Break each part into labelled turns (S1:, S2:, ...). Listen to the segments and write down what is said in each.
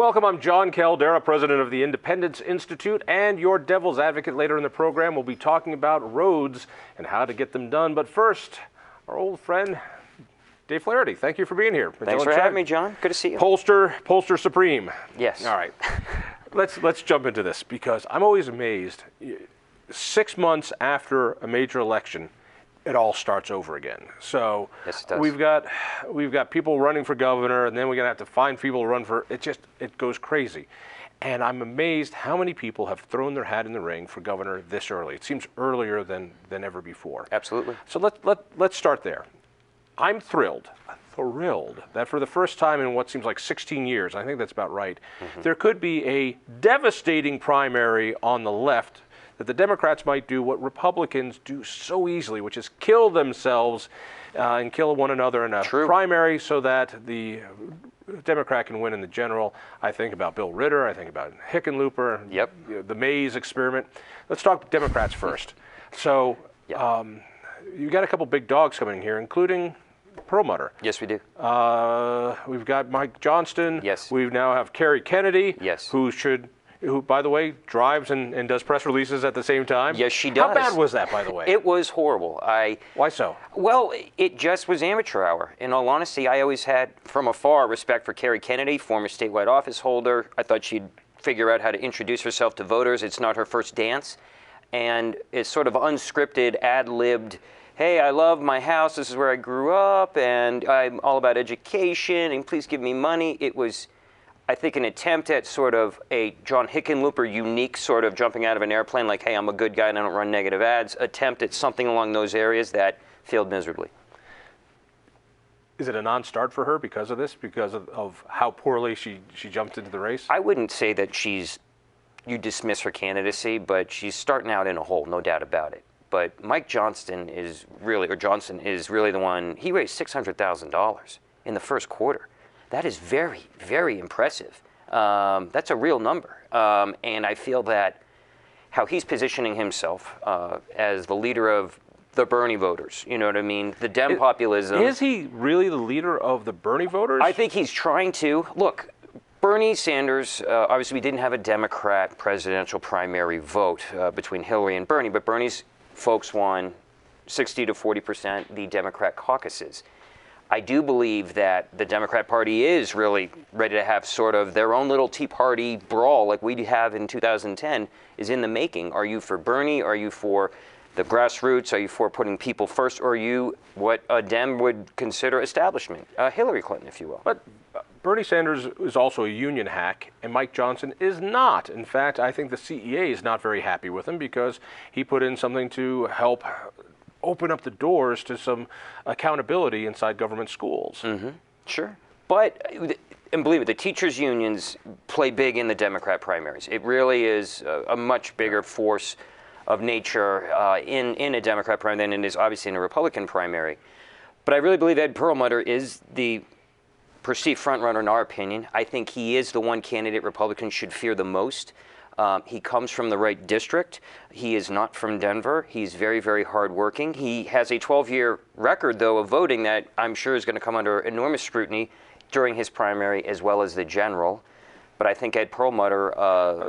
S1: Welcome, I'm Jon Caldara, president of the Independence Institute, and your devil's advocate. Later in the program, we'll be talking about roads and how to get them done. But first, our old friend, Dave Flaherty. Thank you for being here.
S2: Thanks for having me, John. Good to see you.
S1: Pollster Supreme.
S2: Yes.
S1: All right. Let's jump into this, because I'm always amazed. 6 months after a major election, it all starts over again. So
S2: yes, it does.
S1: we've got people running for governor, and then we're gonna have to find people to run for it goes crazy. And I'm amazed how many people have thrown their hat in the ring for governor this early. It seems earlier than ever before.
S2: Absolutely.
S1: So let's start there. I'm thrilled that for the first time in what seems like 16 years, I think that's about right, there could be a devastating primary on the left that the Democrats might do what Republicans do so easily, which is kill themselves and kill one another in a primary so that the Democrat can win in the general. I think about Bill Ritter. I think about Hickenlooper.
S2: Yep.
S1: The Mays experiment. Let's talk Democrats first. So you've got a couple big dogs coming in here, including Perlmutter.
S2: Yes, we do.
S1: We've got Mike Johnston.
S2: Yes.
S1: We now have Kerry Kennedy.
S2: Yes.
S1: Who, by the way, drives and does press releases at the same time.
S2: Yes, she does.
S1: How bad was that, by the way?
S2: It was horrible.
S1: Why so?
S2: Well, it just was amateur hour. In all honesty, I always had, from afar, respect for Kerry Kennedy, former statewide office holder. I thought she'd figure out how to introduce herself to voters. It's not her first dance. And it's sort of unscripted, ad-libbed, hey, I love my house, this is where I grew up, and I'm all about education, and please give me money. It was, I think, an attempt at sort of a John Hickenlooper unique sort of jumping out of an airplane, like, hey, I'm a good guy and I don't run negative ads, attempt at something along those areas that failed miserably.
S1: Is it a non-start for her because of this, because of how poorly she jumped into the race?
S2: I wouldn't say that you dismiss her candidacy, but she's starting out in a hole, no doubt about it. But Mike Johnson is really the one, he raised $600,000 in the first quarter. That is very, very impressive. That's a real number. And I feel that how he's positioning himself as the leader of the Bernie voters, you know what I mean? The Dem populism.
S1: Is he really the leader of the Bernie voters?
S2: I think he's trying to. Look, Bernie Sanders, obviously we didn't have a Democrat presidential primary vote between Hillary and Bernie, but Bernie's folks won 60 to 40% the Democrat caucuses. I do believe that the Democrat Party is really ready to have sort of their own little Tea Party brawl like we have in 2010 is in the making. Are you for Bernie? Are you for the grassroots? Are you for putting people first? Or are you what a Dem would consider establishment? Hillary Clinton, if you will.
S1: But Bernie Sanders is also a union hack, and Mike Johnson is not. In fact, I think the CEA is not very happy with him because he put in something to help open up the doors to some accountability inside government schools.
S2: Sure. But, and believe it, the teachers' unions play big in the Democrat primaries. It really is a much bigger force of nature in a Democrat primary than it is obviously in a Republican primary. But I really believe Ed Perlmutter is the perceived frontrunner in our opinion. I think he is the one candidate Republicans should fear the most. He comes from the right district. He is not from Denver. He's very, very hardworking. He has a 12-year record, though, of voting that I'm sure is going to come under enormous scrutiny during his primary as well as the general. But I think Ed Perlmutter...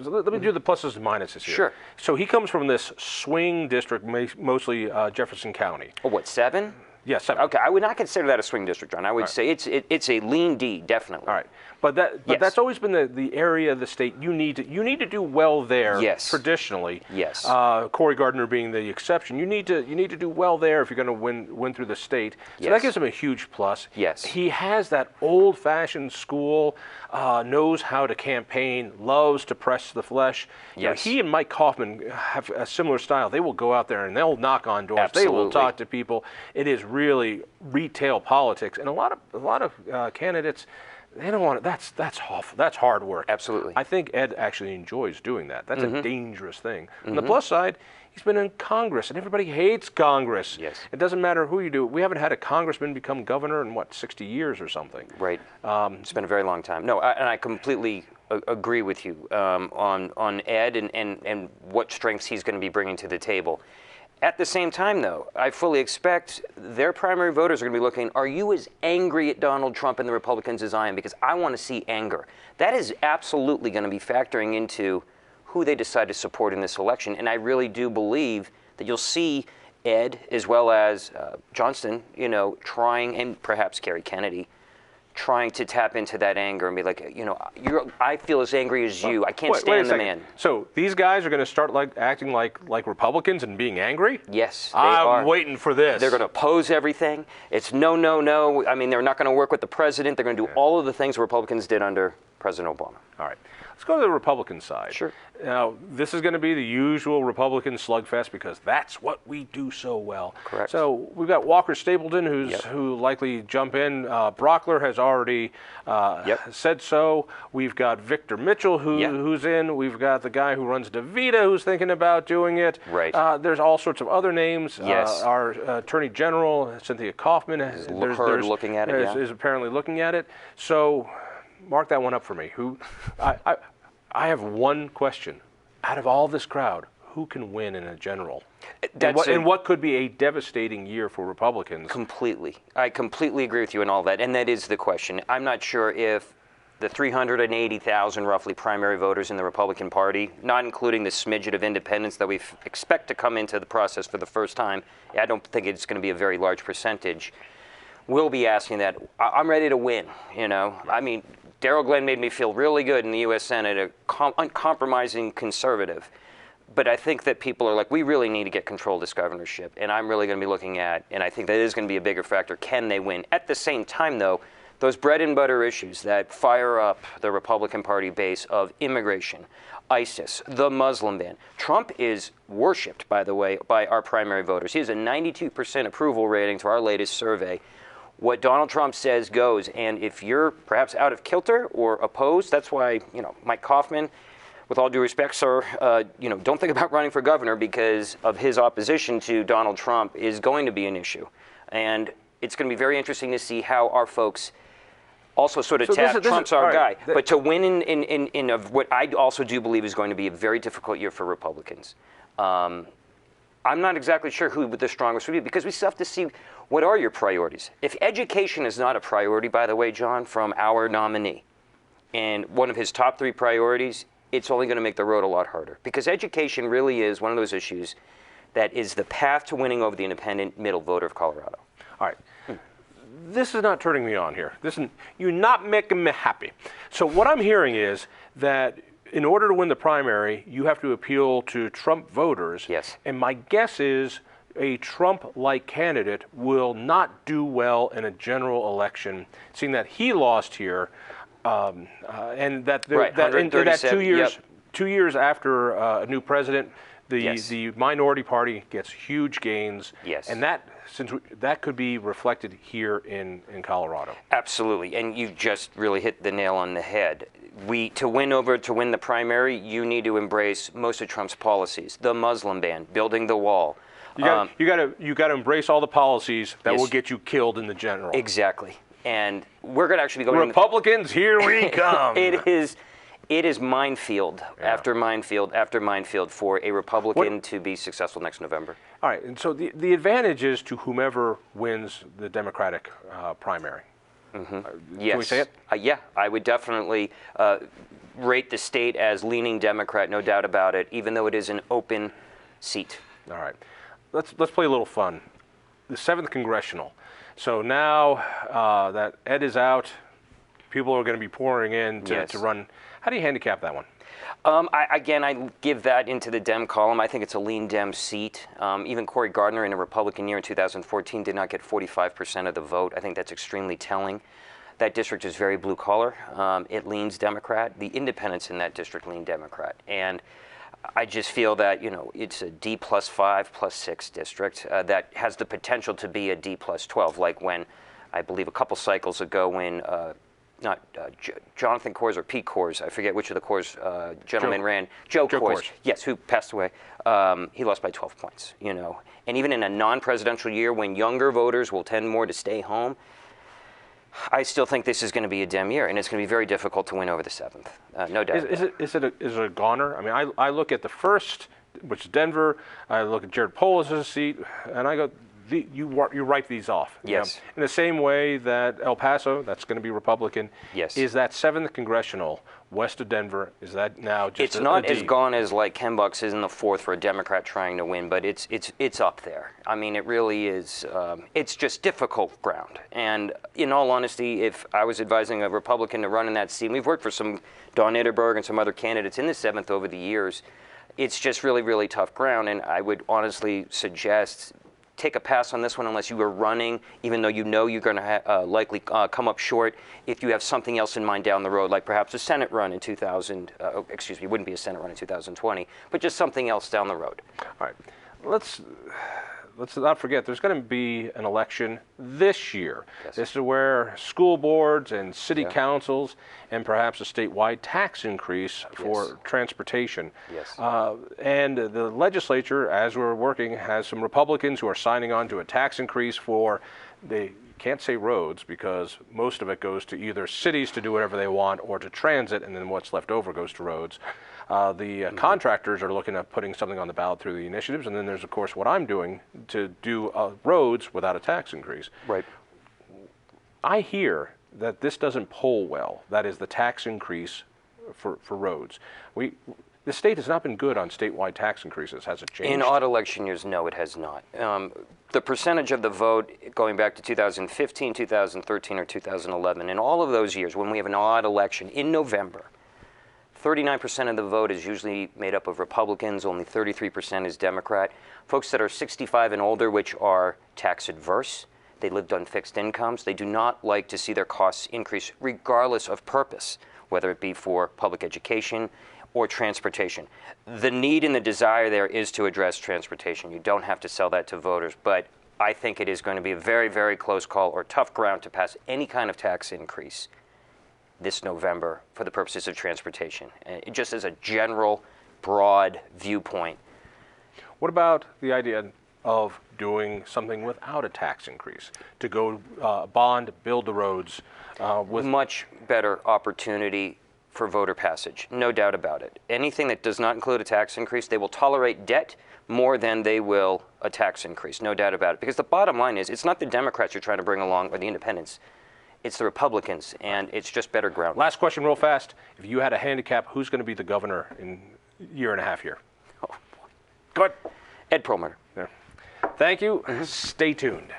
S1: Let me do the pluses and minuses here.
S2: Sure.
S1: So he comes from this swing district, mostly Jefferson County.
S2: Oh, what, 7?
S1: Yes, 7.
S2: Okay, I would not consider that a swing district, John. I would say it's a lean D, definitely.
S1: All right, but that's always been the area of the state you need to do well there.
S2: Yes.
S1: Traditionally.
S2: Yes.
S1: Cory Gardner being the exception. You need to do well there if you're going to win through the state. So that gives him a huge plus.
S2: Yes.
S1: He has that old-fashioned school, knows how to campaign, loves to press the flesh.
S2: Yes.
S1: You know, he and Mike Kaufman have a similar style. They will go out there and they'll knock on doors.
S2: Absolutely.
S1: They will talk to people. It is really retail politics, and a lot of candidates, they don't want it. That's awful. That's hard work.
S2: Absolutely.
S1: I think Ed actually enjoys doing that. That's a dangerous thing. On the plus side, he's been in Congress, and everybody hates Congress.
S2: Yes.
S1: It doesn't matter who you do. We haven't had a congressman become governor in, 60 years or something.
S2: Right. It's been a very long time. No, and I completely agree with you on Ed and what strengths he's going to be bringing to the table. At the same time, though, I fully expect their primary voters are going to be looking, are you as angry at Donald Trump and the Republicans as I am? Because I want to see anger. That is absolutely going to be factoring into who they decide to support in this election. And I really do believe that you'll see Ed, as well as Johnston, trying, and perhaps Kerry Kennedy, trying to tap into that anger and be like, I feel as angry as you. I can't stand the man.
S1: So these guys are going to start acting like Republicans and being angry?
S2: Yes, they
S1: I'm
S2: are.
S1: waiting for this.
S2: They're going to oppose everything. It's no, no, no. I mean, they're not going to work with the president. They're going to do all of the things Republicans did under President Obama.
S1: All right. Let's go to the Republican side.
S2: Sure.
S1: Now, this is going to be the usual Republican slugfest because that's what we do so well.
S2: Correct.
S1: So we've got Walker Stapleton, who likely jump in. Brockler has already said so. We've got Victor Mitchell, who's in. We've got the guy who runs DeVita, who's thinking about doing it.
S2: Right.
S1: There's all sorts of other names.
S2: Yes.
S1: Our Attorney General, Cynthia Kaufman, is
S2: looking at it.
S1: Is apparently looking at it. So mark that one up for me. I have one question. Out of all this crowd, who can win in a general? And what could be a devastating year for Republicans?
S2: Completely. I completely agree with you on all that, and that is the question. I'm not sure if the 380,000 roughly primary voters in the Republican Party, not including the smidget of independents that we expect to come into the process for the first time, I don't think it's going to be a very large percentage, will be asking that. I'm ready to win, I mean, Darrell Glenn made me feel really good in the U.S. Senate, a uncompromising conservative. But I think that people are like, we really need to get control of this governorship. And I'm really going to be looking at, and I think that is going to be a bigger factor, can they win? At the same time, though, those bread and butter issues that fire up the Republican Party base of immigration, ISIS, the Muslim ban. Trump is worshipped, by the way, by our primary voters. He has a 92% approval rating to our latest survey. What Donald Trump says goes, and if you're perhaps out of kilter or opposed, that's why, Mike Kaufman, with all due respect, sir, don't think about running for governor because of his opposition to Donald Trump is going to be an issue. And it's going to be very interesting to see how our folks also sort of tap Trump's our guy. But to win in what I also do believe is going to be a very difficult year for Republicans. I'm not exactly sure who the strongest would be because we still have to see what are your priorities. If education is not a priority, by the way, John, from our nominee, and one of his top 3 priorities, it's only going to make the road a lot harder because education really is one of those issues that is the path to winning over the independent middle voter of Colorado.
S1: All right. This is not turning me on here. You're not making me happy. So what I'm hearing is that in order to win the primary, you have to appeal to Trump voters.
S2: Yes.
S1: And my guess is a Trump-like candidate will not do well in a general election, seeing that he lost here, and that that 2 years after a new president, the minority party gets huge gains.
S2: Yes.
S1: And that could be reflected here in Colorado.
S2: Absolutely, and you just really hit the nail on the head. To win the primary, you need to embrace most of Trump's policies. The Muslim ban, building the wall.
S1: You got to embrace all the policies that will get you killed in the general.
S2: Exactly, and we're going to actually be going.
S1: Republicans, here we come.
S2: It is minefield after minefield after minefield for a Republican to be successful next November.
S1: All right, and so the advantage is to whomever wins the Democratic primary.
S2: Mm-hmm.
S1: Can we say it?
S2: Yeah, I would definitely rate the state as leaning Democrat, no doubt about it, even though it is an open seat.
S1: All right, let's play a little fun. The 7th Congressional. So now that Ed is out, people are going to be pouring in to run. How do you handicap that one?
S2: I give that into the Dem column. I think it's a lean Dem seat. Even Cory Gardner in a Republican year in 2014 did not get 45% of the vote. I think that's extremely telling. That district is very blue collar. It leans Democrat. The independents in that district lean Democrat. And I just feel that, it's a D +5 +6 district that has the potential to be a D +12, like when, I believe a couple cycles ago when Jonathan Coors or Pete Coors, I forget which of the Coors gentlemen ran. Joe Coors, yes, who passed away. He lost by 12 points, And even in a non-presidential year when younger voters will tend more to stay home, I still think this is going to be a Dem year, and it's going to be very difficult to win over the 7th, no doubt.
S1: Is it a goner? I mean, I look at the first which is Denver. I look at Jared Polis's seat, and I go, you write these off.
S2: Yes.
S1: In the same way that El Paso, that's going to be Republican.
S2: Yes.
S1: Is that 7th congressional west of Denver? Is that now just
S2: it's not as gone as like Ken Bucks is in the 4th for a Democrat trying to win, but it's up there. I mean, it really is. It's just difficult ground. And in all honesty, if I was advising a Republican to run in that seat, we've worked for some Don Itterberg and some other candidates in the 7th over the years. It's just really, really tough ground, and I would honestly suggest take a pass on this one unless you are running, even though you know you're going to likely come up short if you have something else in mind down the road, like perhaps a Senate run in 2000, excuse me, it wouldn't be a Senate run in 2020, but just something else down the road.
S1: All right. Let's not forget, there's going to be an election this year.
S2: Yes.
S1: This is where school boards and city councils and perhaps a statewide tax increase for transportation.
S2: Yes.
S1: And the legislature, as we're working, has some Republicans who are signing on to a tax increase for, they can't say roads because most of it goes to either cities to do whatever they want or to transit, and then what's left over goes to roads. The contractors are looking at putting something on the ballot through the initiatives, and then there's, of course, what I'm doing to do roads without a tax increase.
S2: Right.
S1: I hear that this doesn't poll well, that is the tax increase for roads. The state has not been good on statewide tax increases. Has it changed?
S2: In odd election years, no, it has not. The percentage of the vote going back to 2015, 2013, or 2011, in all of those years when we have an odd election in November, 39% of the vote is usually made up of Republicans, only 33% is Democrat. Folks that are 65 and older, which are tax adverse, they lived on fixed incomes, they do not like to see their costs increase regardless of purpose, whether it be for public education or transportation. The need and the desire there is to address transportation. You don't have to sell that to voters, but I think it is going to be a very, very close call or tough ground to pass any kind of tax increase this November for the purposes of transportation, just as a general, broad viewpoint.
S1: What about the idea of doing something without a tax increase, to go bond, build the roads with
S2: much better opportunity for voter passage, no doubt about it. Anything that does not include a tax increase, they will tolerate debt more than they will a tax increase, no doubt about it. Because the bottom line is, it's not the Democrats you're trying to bring along or the independents. It's the Republicans, and it's just better ground.
S1: Last question real fast. If you had a handicap, who's going to be the governor in a year and a half here?
S2: Oh, boy. Go ahead. Ed Perlmutter.
S1: Yeah. Thank you. Stay tuned.